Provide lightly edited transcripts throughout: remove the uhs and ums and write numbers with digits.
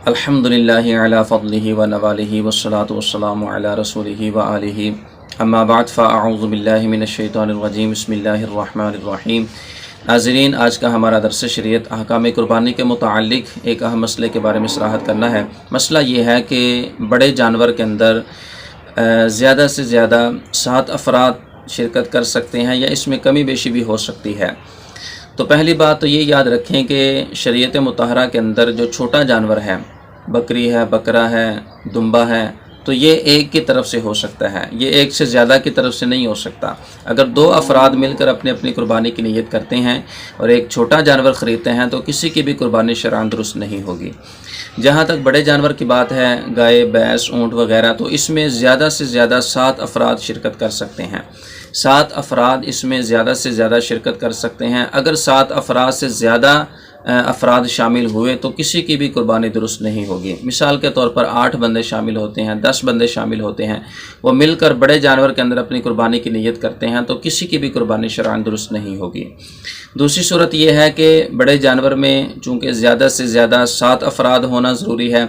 الحمدللہ علی فضلہ و نوالہ والصلاة والسلام علی رسولہ و آلہ اما بعد فاعوذ باللہ من الشیطان الرجیم بسم اللہ الرحمن الرحیم۔ ناظرین، آج کا ہمارا درس شریعت احکام قربانی کے متعلق ایک اہم مسئلے کے بارے میں اصلاحات کرنا ہے۔ مسئلہ یہ ہے کہ بڑے جانور کے اندر زیادہ سے زیادہ 7 افراد شرکت کر سکتے ہیں یا اس میں کمی بیشی بھی ہو سکتی ہے۔ تو پہلی بات تو یہ یاد رکھیں کہ شریعت مطہرہ کے اندر جو چھوٹا جانور ہے، بکری ہے، بکرا ہے، دمبا ہے، تو یہ ایک کی طرف سے ہو سکتا ہے، یہ ایک سے زیادہ کی طرف سے نہیں ہو سکتا۔ اگر 2 افراد مل کر اپنی قربانی کی نیت کرتے ہیں اور ایک چھوٹا جانور خریدتے ہیں تو کسی کی بھی قربانی شرعاً درست نہیں ہوگی۔ جہاں تک بڑے جانور کی بات ہے، گائے، بھینس، اونٹ وغیرہ، تو اس میں زیادہ سے زیادہ 7 افراد شرکت کر سکتے ہیں۔ 7 افراد اس میں زیادہ سے زیادہ شرکت کر سکتے ہیں۔ اگر 7 افراد سے زیادہ افراد شامل ہوئے تو کسی کی بھی قربانی درست نہیں ہوگی۔ مثال کے طور پر 8 بندے شامل ہوتے ہیں، 10 بندے شامل ہوتے ہیں، وہ مل کر بڑے جانور کے اندر اپنی قربانی کی نیت کرتے ہیں تو کسی کی بھی قربانی شرعاً درست نہیں ہوگی۔ دوسری صورت یہ ہے کہ بڑے جانور میں چونکہ زیادہ سے زیادہ 7 افراد ہونا ضروری ہے،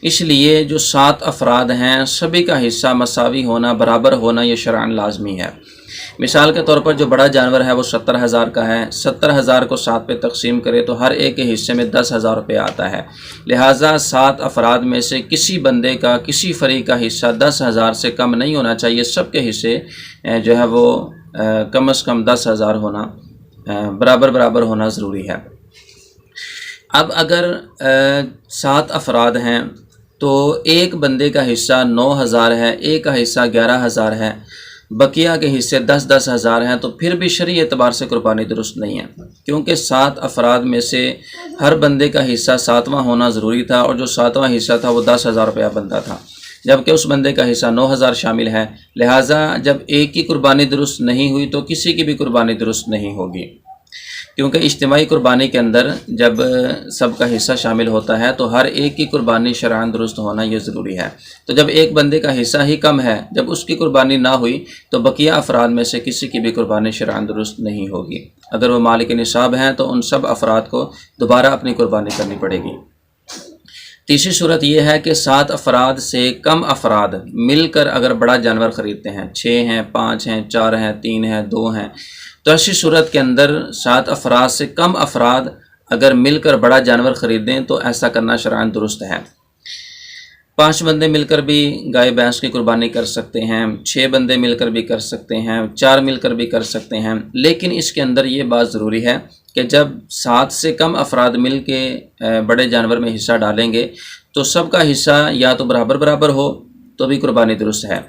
اس لیے جو 7 افراد ہیں سبھی کا حصہ مساوی ہونا، برابر ہونا، یہ شرعاً لازمی ہے۔ مثال کے طور پر جو بڑا جانور ہے وہ 70,000 کا ہے، 70,000 کو 7 پہ تقسیم کرے تو ہر ایک کے حصے میں 10,000 روپے آتا ہے۔ لہٰذا 7 افراد میں سے کسی بندے کا، کسی فریق کا حصہ 10,000 سے کم نہیں ہونا چاہیے، سب کے حصے جو ہے وہ کم از کم 10,000 ہونا، برابر ہونا ضروری ہے۔ اب اگر 7 افراد ہیں تو ایک بندے کا حصہ 9,000 ہے، ایک کا حصہ 11,000 ہے، بقیہ کے حصے 10,000 ہیں، تو پھر بھی شرعی اعتبار سے قربانی درست نہیں ہے، کیونکہ 7 افراد میں سے ہر بندے کا حصہ 7واں ہونا ضروری تھا، اور جو 7واں حصہ تھا وہ 10,000 روپیہ بنتا تھا، جبکہ اس بندے کا حصہ 9,000 شامل ہے۔ لہٰذا جب ایک کی قربانی درست نہیں ہوئی تو کسی کی بھی قربانی درست نہیں ہوگی، کیونکہ اجتماعی قربانی کے اندر جب سب کا حصہ شامل ہوتا ہے تو ہر ایک کی قربانی شرعاً درست ہونا یہ ضروری ہے۔ تو جب ایک بندے کا حصہ ہی کم ہے، جب اس کی قربانی نہ ہوئی تو بقیہ افراد میں سے کسی کی بھی قربانی شرعاً درست نہیں ہوگی۔ اگر وہ مالک نصاب ہیں تو ان سب افراد کو دوبارہ اپنی قربانی کرنی پڑے گی۔ تیسری صورت یہ ہے کہ 7 افراد سے کم افراد مل کر اگر بڑا جانور خریدتے ہیں، 6 ہیں، 5 ہیں، 4 ہیں، 3 ہیں، 2 ہیں، تو ایسی صورت کے اندر 7 افراد سے کم افراد اگر مل کر بڑا جانور خریدیں تو ایسا کرنا شرعاً درست ہے۔ 5 بندے مل کر بھی گائے بھینس کی قربانی کر سکتے ہیں، 6 بندے مل کر بھی کر سکتے ہیں، 4 مل کر بھی کر سکتے ہیں، لیکن اس کے اندر یہ بات ضروری ہے کہ جب 7 سے کم افراد مل کے بڑے جانور میں حصہ ڈالیں گے تو سب کا حصہ یا تو برابر ہو تو بھی قربانی درست ہے،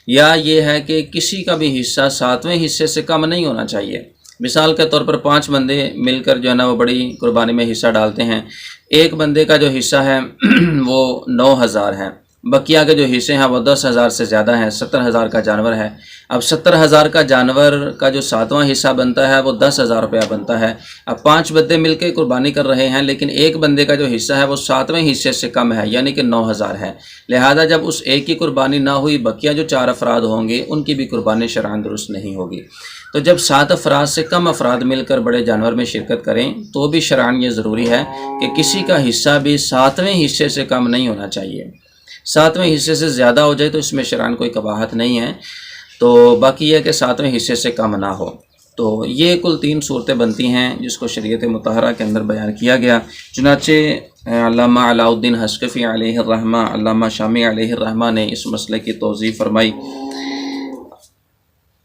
یا یہ ہے کہ کسی کا بھی حصہ 7ویں حصے سے کم نہیں ہونا چاہیے۔ مثال کے طور پر 5 بندے مل کر جو ہے نا وہ بڑی قربانی میں حصہ ڈالتے ہیں، ایک بندے کا جو حصہ ہے وہ 9,000 ہے، بقیہ کے جو حصے ہیں وہ 10,000 سے زیادہ ہیں، 70,000 کا جانور ہے۔ اب 70,000 کا جانور کا جو 7واں حصہ بنتا ہے وہ 10,000 روپیہ بنتا ہے۔ اب 5 بندے مل کے قربانی کر رہے ہیں، لیکن ایک بندے کا جو حصہ ہے وہ 7ویں حصے سے کم ہے، یعنی کہ 9,000 ہے۔ لہذا جب اس ایک کی قربانی نہ ہوئی، بقیہ جو 4 افراد ہوں گے ان کی بھی قربانی شرعاً درست نہیں ہوگی۔ تو جب 7 افراد سے کم افراد مل کر بڑے جانور میں شرکت کریں تو بھی شرعاً یہ ضروری ہے کہ کسی کا حصہ بھی 7ویں حصے سے کم نہیں ہونا چاہیے۔ 7ویں حصے سے زیادہ ہو جائے تو اس میں شرعاً کوئی قباحت نہیں ہے، تو باقی یہ کہ 7ویں حصے سے کم نہ ہو۔ تو یہ کل 3 صورتیں بنتی ہیں جس کو شریعت مطہرہ کے اندر بیان کیا گیا۔ چنانچہ علامہ علاء الدین حصکفی علیہ الرحمہ، علامہ شامی علیہ الرحمہ نے اس مسئلے کی توضیح فرمائی۔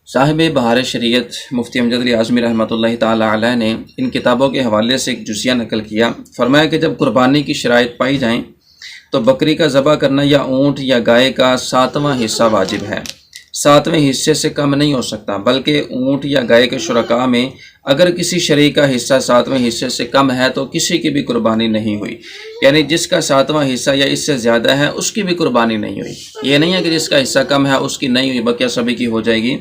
صاحب بہار شریعت مفتی امجد علی اعظمی رحمۃ اللہ تعالی علیہ نے ان کتابوں کے حوالے سے ایک جزیہ نقل کیا۔ فرمایا کہ جب قربانی کی شرائط پائی جائیں تو بکری کا ذبح کرنا یا اونٹ یا گائے کا 7واں حصہ واجب ہے، 7ویں حصے سے کم نہیں ہو سکتا، بلکہ اونٹ یا گائے کے شرکاء میں اگر کسی شریک کا حصہ 7ویں حصے سے کم ہے تو کسی کی بھی قربانی نہیں ہوئی، یعنی جس کا 7واں حصہ یا اس سے زیادہ ہے اس کی بھی قربانی نہیں ہوئی۔ یہ نہیں ہے کہ جس کا حصہ کم ہے اس کی نہیں ہوئی، بقیہ سبھی کی ہو جائے گی۔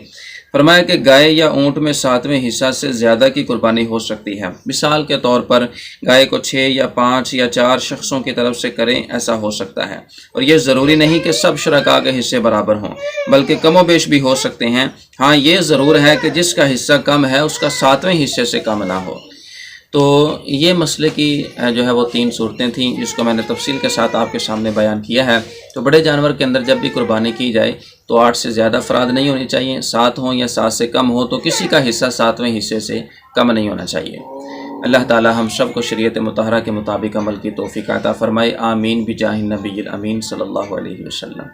فرمایا کہ گائے یا اونٹ میں 7ویں حصہ سے زیادہ کی قربانی ہو سکتی ہے۔ مثال کے طور پر گائے کو 6 یا 5 یا 4 شخصوں کی طرف سے کریں، ایسا ہو سکتا ہے، اور یہ ضروری نہیں کہ سب شرکاء کے حصے برابر ہوں، بلکہ کم و بیش بھی ہو سکتے ہیں۔ ہاں یہ ضرور ہے کہ جس کا حصہ کم ہے اس کا 7ویں حصے سے کم نہ ہو۔ تو یہ مسئلے کی جو ہے وہ 3 صورتیں تھیں جس کو میں نے تفصیل کے ساتھ آپ کے سامنے بیان کیا ہے۔ تو بڑے جانور کے اندر جب بھی قربانی کی جائے تو 8 سے زیادہ افراد نہیں ہونے چاہیے، 7 ہوں یا 7 سے کم ہو تو کسی کا حصہ 7ویں حصے سے کم نہیں ہونا چاہیے۔ اللہ تعالی ہم سب کو شریعت مطہرہ کے مطابق عمل کی توفیق عطا فرمائے، آمین بجاہ النبی الامین صلی اللہ علیہ وسلم۔